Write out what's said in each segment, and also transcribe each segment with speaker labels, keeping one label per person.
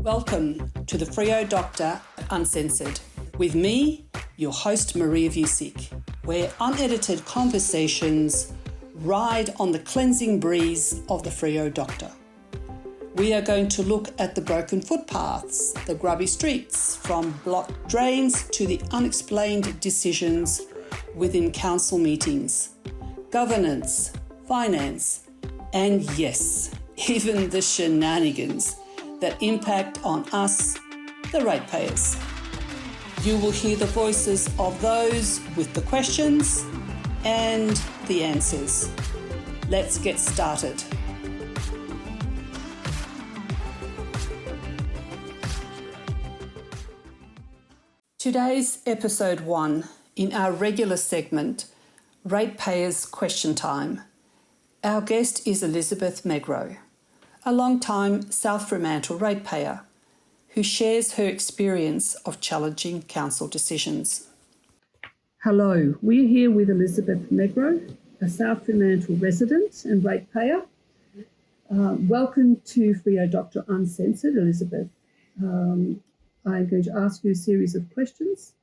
Speaker 1: Welcome to the Freo Doctor Uncensored, with me, your host Maria Vusic, where unedited conversations ride on the cleansing breeze of the Freo Doctor. We are going to look at the broken footpaths, the grubby streets, from blocked drains to the unexplained decisions within council meetings, governance, finance, and yes, even the shenanigans that impact on us, the ratepayers. You will hear the voices of those with the questions and the answers. Let's get started. Today's episode 1 in our regular segment, Ratepayers Question Time. Our guest is Elisabeth Megrov, a long-time South Fremantle ratepayer who shares her experience of challenging council decisions. Hello, we're here with Elisabeth Megrov, a South Fremantle resident and ratepayer. Welcome to Freo Doctor Uncensored, Elisabeth. I'm going to ask you a series of questions.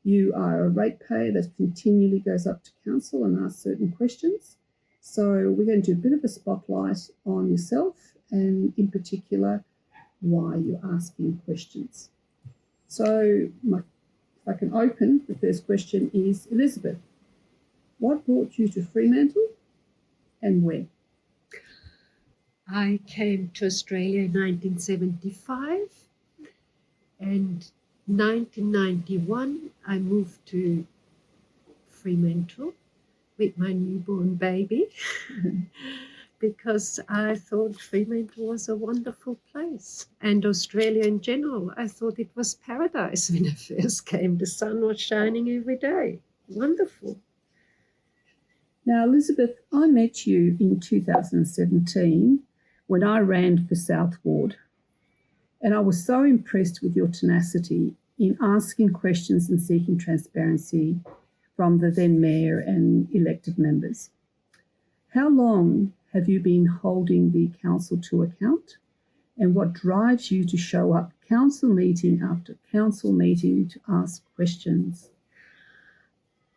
Speaker 1: You are a ratepayer that continually goes up to council and asks certain questions. So we're going to do a bit of a spotlight on yourself and in particular why you're asking questions. So if I can open, the first question is, Elisabeth, what brought you to Fremantle and when?
Speaker 2: I came to Australia in 1975 and 1991 I moved to Fremantle with my newborn baby because I thought Fremantle was a wonderful place, and Australia in general. I thought it was paradise when I first came. The sun was shining every day. Wonderful.
Speaker 1: Now, Elisabeth, I met you in 2017 when I ran for South Ward, and I was so impressed with your tenacity in asking questions and seeking transparency from the then Mayor and elected members. How long have you been holding the council to account, and what drives you to show up council meeting after council meeting to ask questions?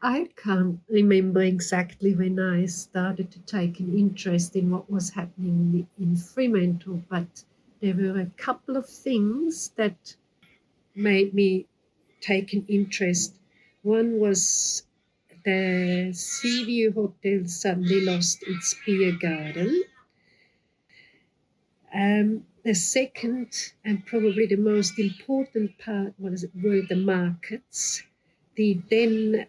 Speaker 2: I can't remember exactly when I started to take an interest in what was happening in Fremantle, but there were a couple of things that made me take an interest. One was the Seaview Hotel suddenly lost its beer garden. The second and probably the most important part were the markets. The then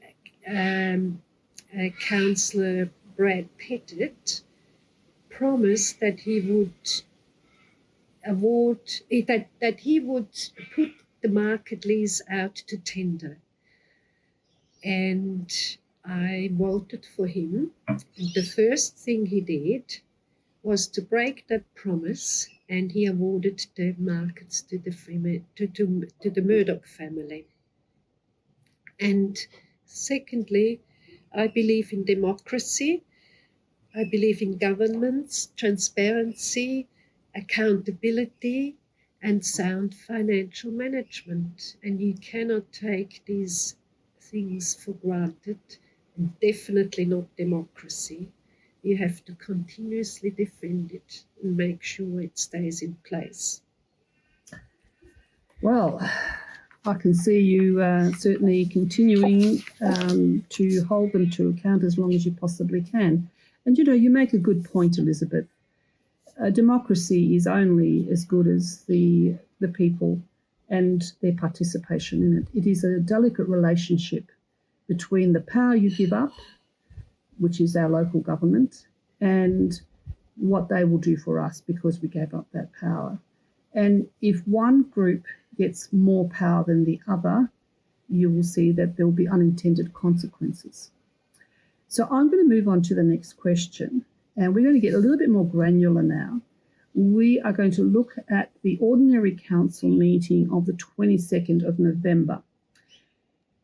Speaker 2: Councillor Brad Pettit promised that he would that he would put the market lease out to tender. And I voted for him. And the first thing he did was to break that promise, and he awarded the markets to the Murdoch family. And secondly, I believe in democracy. I believe in governance, transparency, accountability, and sound financial management. And you cannot take these things for granted, and definitely not democracy. You have to continuously defend it and make sure it stays in place.
Speaker 1: Well, I can see you certainly continuing to hold them to account as long as you possibly can. And you make a good point, Elisabeth. Democracy is only as good as the people and their participation in it. It is a delicate relationship between the power you give up, which is our local government, and what they will do for us because we gave up that power. And if one group gets more power than the other, you will see that there will be unintended consequences. So I'm going to move on to the next question, and we're going to get a little bit more granular now. We are going to look at the ordinary council meeting of the 22nd of November.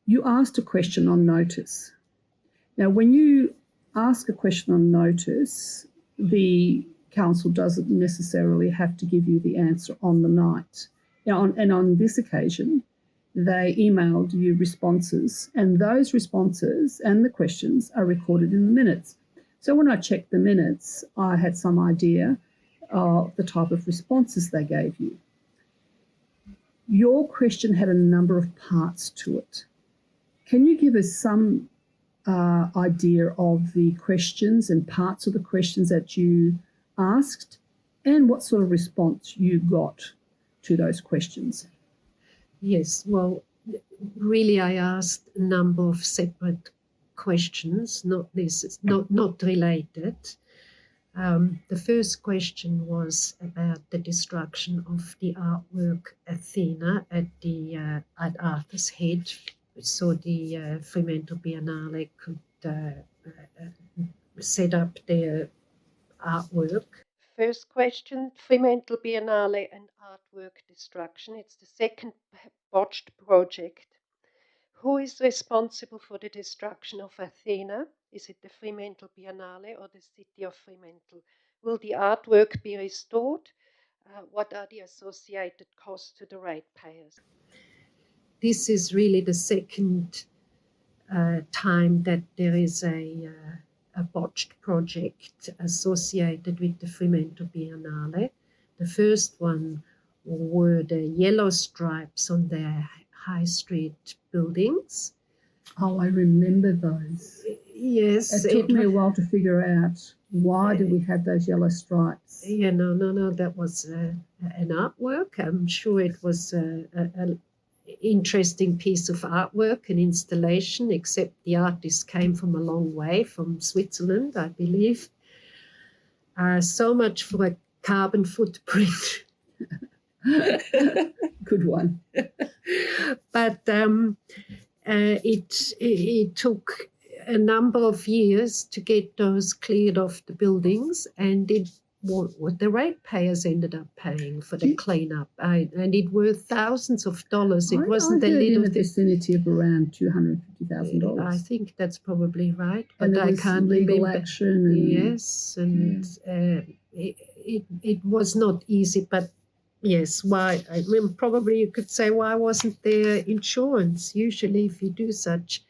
Speaker 1: You asked a question on notice. Now, when you ask a question on notice, the council doesn't necessarily have to give you the answer on the night. on this occasion, they emailed you responses, and those responses and the questions are recorded in the minutes. So when I checked the minutes, I had some idea of the type of responses they gave you. Your question had a number of parts to it. Can you give us some idea of the questions and parts of the questions that you asked and what sort of response you got to those questions?
Speaker 2: Yes, well, really I asked a number of separate questions, not related. The first question was about the destruction of the artwork Athena at Arthur's Head, so the Fremantle Biennale could set up their artwork. First question, Fremantle Biennale and artwork destruction. It's the second botched project. Who is responsible for the destruction of Athena? Is it the Fremantle Biennale or the city of Fremantle? Will the artwork be restored? What are the associated costs to the ratepayers? This is really the second time that there is a botched project associated with the Fremantle Biennale. The first one were the yellow stripes on their high street buildings.
Speaker 1: Oh, I remember those.
Speaker 2: Yes.
Speaker 1: It took me a while to figure out why did we have those yellow stripes.
Speaker 2: Yeah, no, that was an artwork. I'm sure it was an interesting piece of artwork and installation, except the artist came from a long way, from Switzerland, I believe. So much for a carbon footprint.
Speaker 1: Good one.
Speaker 2: But it took a number of years to get those cleared off the buildings, and what the ratepayers ended up paying for the cleanup, and it worth thousands of dollars. It wasn't
Speaker 1: I
Speaker 2: a
Speaker 1: heard
Speaker 2: little
Speaker 1: in the vicinity of around $250,000.
Speaker 2: I think that's probably right, but
Speaker 1: and
Speaker 2: I can't
Speaker 1: legal
Speaker 2: remember.
Speaker 1: Action. And,
Speaker 2: yes, and it was not easy, but yes, why? I mean, probably you could say, why wasn't there insurance? Usually, if you do such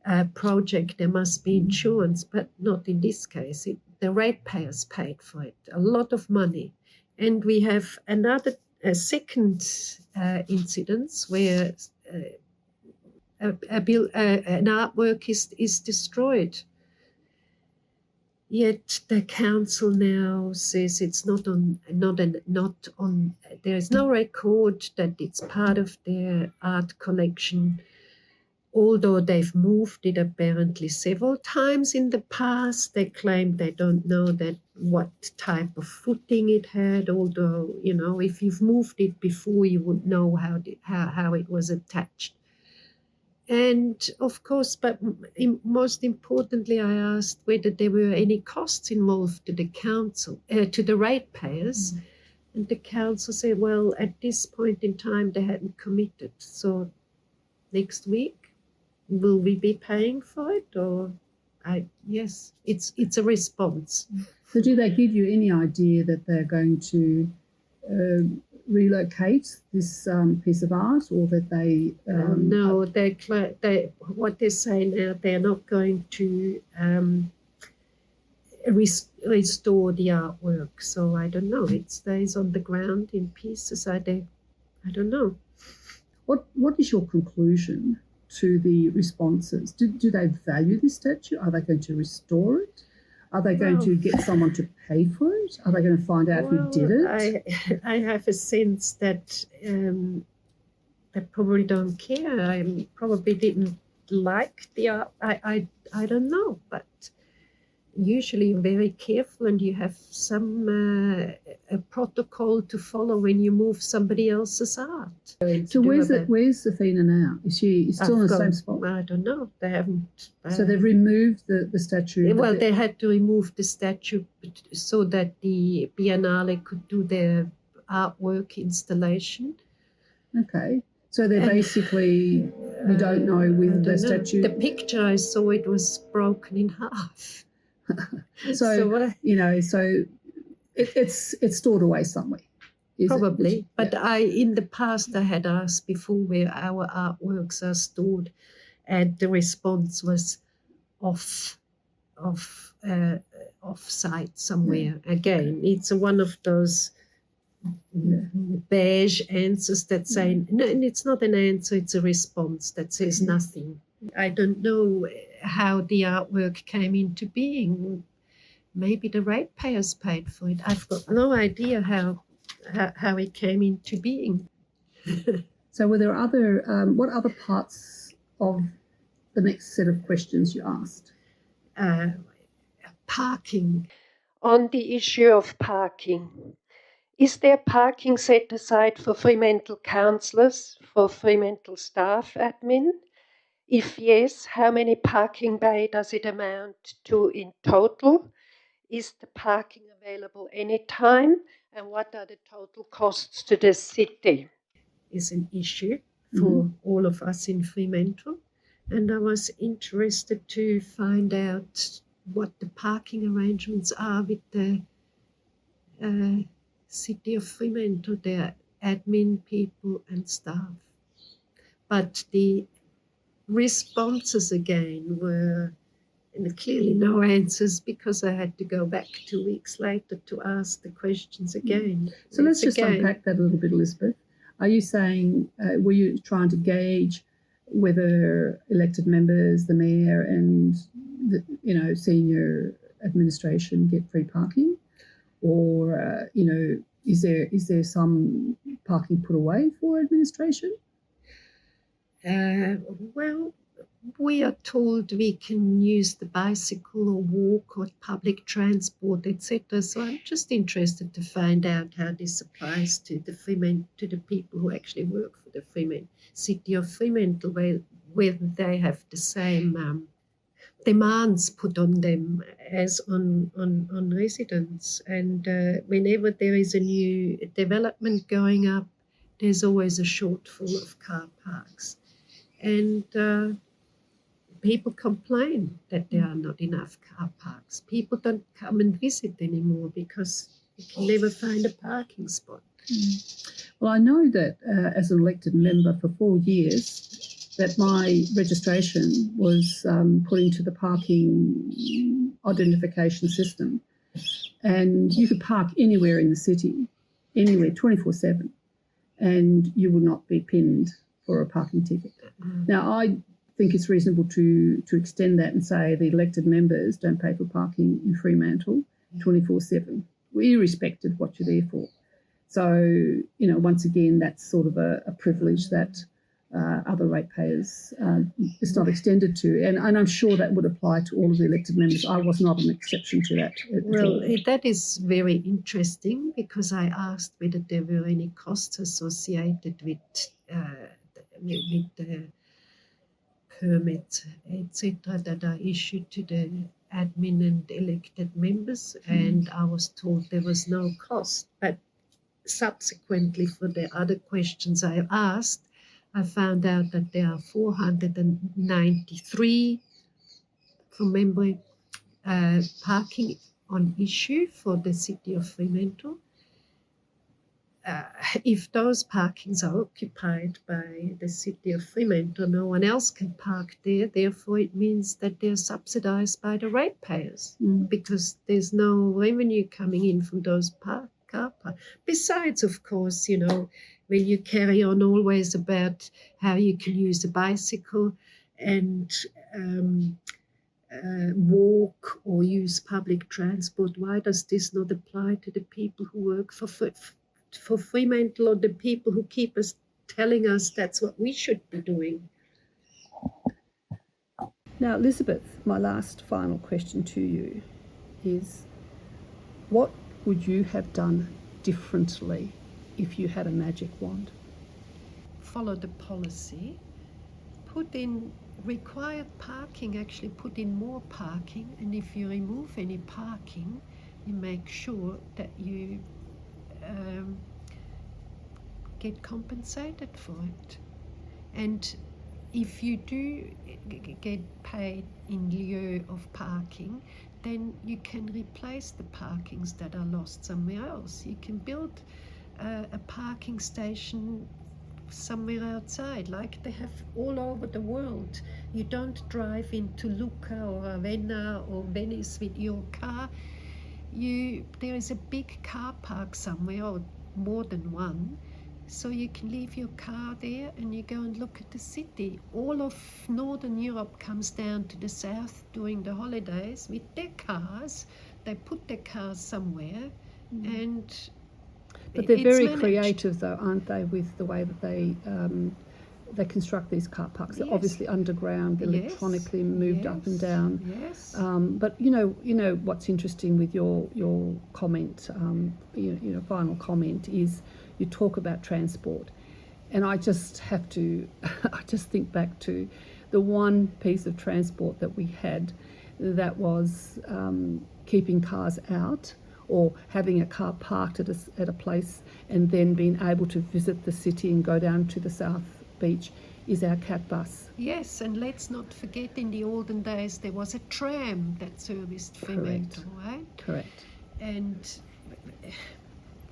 Speaker 2: a project, there must be insurance, but not in this case. The ratepayers paid for it, a lot of money. And we have a second incident where an artwork is destroyed. Yet the council now says it's not on. There is no record that it's part of their art collection, although they've moved it apparently several times in the past. They claim they don't know what type of footing it had, although, if you've moved it before, you would know how it was attached. And of course, but most importantly, I asked whether there were any costs involved to the council, to the ratepayers. And the council said, well, at this point in time, they hadn't committed. So next week, will we be paying for it? Or yes, it's a response.
Speaker 1: So do they give you any idea that they're going to relocate this piece of art, or that they
Speaker 2: no, what they say now, they're not going to restore the artwork. So I don't know. It stays on the ground in pieces. I don't know.
Speaker 1: What is your conclusion to the responses? Do they value this statue? Are they going to restore it? Are they going to get someone to pay for it? Are they going to find out who did it?
Speaker 2: I have a sense that they probably don't care. I probably didn't like the art. I don't know, but usually you're very careful and you have some a protocol to follow when you move somebody else's art.
Speaker 1: So where's Athena now? Is she still in the same spot?
Speaker 2: I don't know. They haven't.
Speaker 1: So they've removed the statue.
Speaker 2: Well, they had to remove the statue so that the Biennale could do their artwork installation.
Speaker 1: Okay. So they're basically, we don't know whether the statue...
Speaker 2: The picture I saw, it was broken in half.
Speaker 1: So it's stored away somewhere. Is it?
Speaker 2: Probably, but
Speaker 1: Yeah.
Speaker 2: in the past I had asked before where our artworks are stored, and the response was off off site somewhere. Again, it's one of those beige answers that say no, and it's not an answer; it's a response that says nothing. I don't know how the artwork came into being. Maybe the ratepayers paid for it. I've got no idea how it came into being.
Speaker 1: So were there other, what other parts of the next set of questions you asked?
Speaker 2: Parking. On the issue of parking, is there parking set aside for Fremantle councillors, for Fremantle staff admin? If yes, how many parking bay does it amount to in total? Is the parking available anytime? And what are the total costs to the city? Is an issue for all of us in Fremantle. And I was interested to find out what the parking arrangements are with the city of Fremantle, their admin people and staff. But the responses again were clearly no answers, because I had to go back 2 weeks later to ask the questions again.
Speaker 1: So let's just unpack that a little bit, Elisabeth. Are you saying, were you trying to gauge whether elected members, the mayor and the, senior administration get free parking? Or, is there some parking put away for administration?
Speaker 2: Well, we are told we can use the bicycle or walk or public transport, etc. So I'm just interested to find out how this applies to the people who actually work for the city of Fremantle, whether they have the same demands put on them as on residents. And whenever there is a new development going up, there's always a shortfall of car parks. And people complain that there are not enough car parks. People don't come and visit anymore because you can never find a parking spot.
Speaker 1: Well, I know that as an elected member for 4 years, that my registration was put into the parking identification system, and you could park anywhere in the city, anywhere, 24/7, and you will not be pinned for a parking ticket. Now, I think it's reasonable to extend that and say the elected members don't pay for parking in Fremantle 24/7, irrespective of what you're there for. So, once again, that's sort of a privilege that other ratepayers is not extended to. And I'm sure that would apply to all of the elected members. I was not an exception to that.
Speaker 2: Well, that is very interesting, because I asked whether there were any costs associated with the permits, etc., that are issued to the admin and elected members, and I was told there was no cost. But subsequently, for the other questions I asked, I found out that there are 493, from memory, parking on issue for the city of Fremantle. If those parkings are occupied by the city of Fremantle, no one else can park there. Therefore, it means that they're subsidised by the ratepayers, because there's no revenue coming in from those car parks. Besides, of course, when you carry on always about how you can use a bicycle and walk or use public transport, why does this not apply to the people who work for Fremantle, or the people who keep us telling us that's what we should be doing?
Speaker 1: Now, Elisabeth, my last final question to you is, what would you have done differently if you had a magic wand?
Speaker 2: Follow the policy, put in required parking, actually put in more parking, and if you remove any parking, you make sure that you get compensated for it. And if you do get paid in lieu of parking, then you can replace the parkings that are lost somewhere else. You can build a parking station somewhere outside, like they have all over the world. You don't drive into Lucca or Ravenna or Venice with your car. There is a big car park somewhere, or more than one, so you can leave your car there and you go and look at the city. All of Northern Europe comes down to the south during the holidays with their cars. They put their cars somewhere, and
Speaker 1: but they're
Speaker 2: it's
Speaker 1: very
Speaker 2: managed.
Speaker 1: creative, though, aren't they, with the way that they construct these car parks. They're
Speaker 2: Yes.
Speaker 1: obviously underground,
Speaker 2: Yes.
Speaker 1: electronically moved up and
Speaker 2: Yes.
Speaker 1: down.
Speaker 2: Yes.
Speaker 1: But you know what's interesting with your comment, final comment, is you talk about transport, and I just have to, I just think back to the one piece of transport that we had that was keeping cars out, or having a car parked at a place and then being able to visit the city and go down to the South Beach, is our cat bus.
Speaker 2: Yes, and let's not forget, in the olden days there was a tram that serviced Fremantle, right?
Speaker 1: Correct.
Speaker 2: And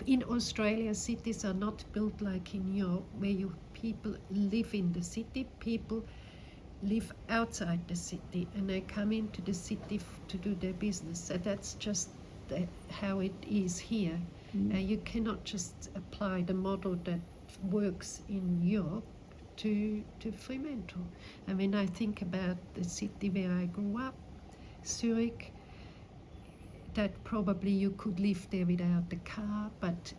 Speaker 2: in Australia, cities are not built like in Europe, where people live in the city. People live outside the city, and they come into the city to do their business. So that's just how it is here. You cannot just apply the model that works in Europe to Fremantle. I mean, I think about the city where I grew up, Zurich, that probably you could live there without the car, but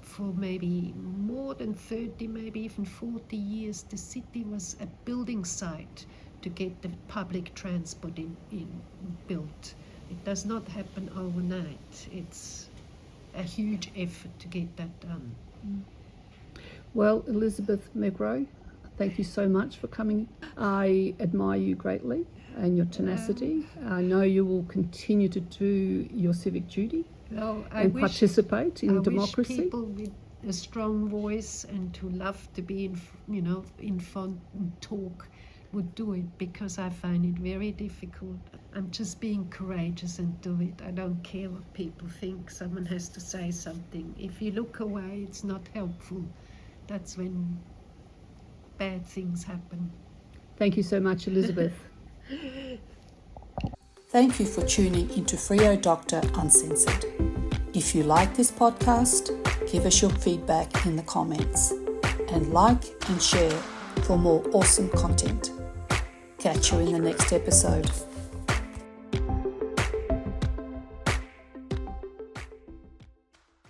Speaker 2: for maybe more than 30, maybe even 40 years, the city was a building site to get the public transport in built. It does not happen overnight. It's a huge effort to get that done.
Speaker 1: Well, Elisabeth Megrov, thank you so much for coming. I admire you greatly and your tenacity. I know you will continue to do your civic duty and participate in democracy.
Speaker 2: I wish people with a strong voice and who love to be in front and talk would do it, because I find it very difficult. I'm just being courageous and do it. I don't care what people think. Someone has to say something. If you look away, it's not helpful. That's when bad things happen.
Speaker 1: Thank you so much, Elisabeth.
Speaker 3: Thank you for tuning into Freo Doctor Uncensored. If you like this podcast, give us your feedback in the comments, and like and share for more awesome content. Catch you in the next episode.